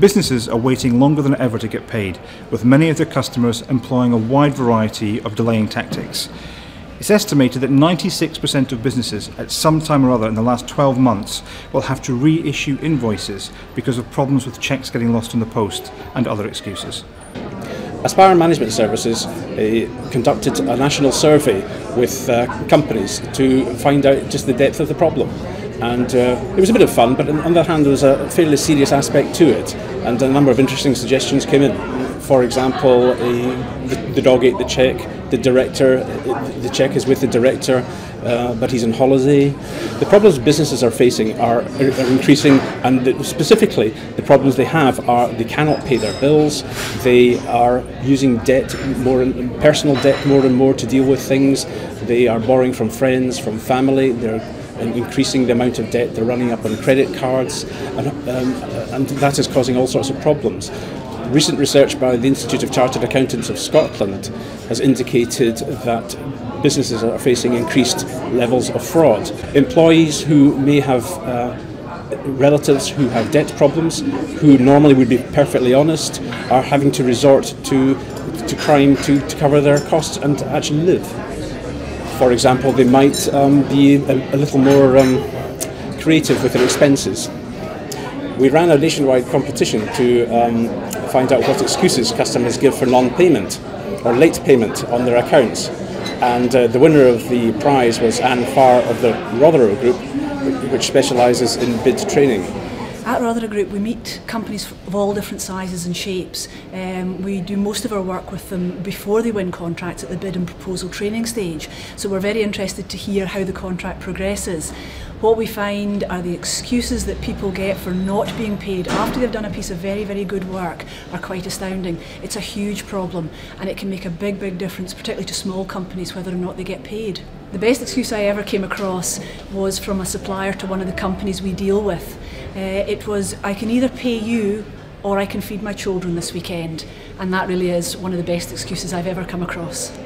Businesses are waiting longer than ever to get paid, with many of their customers employing a wide variety of delaying tactics. It's estimated that 96% of businesses at some time or other in the last 12 months will have to reissue invoices because of problems with cheques getting lost in the post and other excuses. Farr Management Services conducted a national survey with companies to find out just the depth of the problem. And it was a bit of fun, but on the other hand there was a fairly serious aspect to it, and a number of interesting suggestions came in. For example, the dog ate the cheque, the cheque is with the director, but he's on holiday. The problems businesses are facing are increasing, and specifically the problems they have are they cannot pay their bills, they are using debt, personal debt more and more to deal with things, they are borrowing from friends, from family, they're increasing the amount of debt they're running up on credit cards, and that is causing all sorts of problems. Recent research by the Institute of Chartered Accountants of Scotland has indicated that businesses are facing increased levels of fraud. Employees who may have relatives who have debt problems, who normally would be perfectly honest, are having to resort to crime to cover their costs and to actually live. For example, they might be a little more creative with their expenses. We ran a nationwide competition to find out what excuses customers give for non-payment or late payment on their accounts. And the winner of the prize was Farr of the Rothera Group, which specialises in bid training. At Rothera Group we meet companies of all different sizes and shapes. We do most of our work with them before they win contracts at the bid and proposal training stage, so we're very interested to hear how the contract progresses. What we find are the excuses that people get for not being paid after they've done a piece of very, very good work are quite astounding. It's a huge problem, and it can make a big, big difference, particularly to small companies, whether or not they get paid. The best excuse I ever came across was from a supplier to one of the companies we deal with. It was, I can either pay you or I can feed my children this weekend, and that really is one of the best excuses I've ever come across.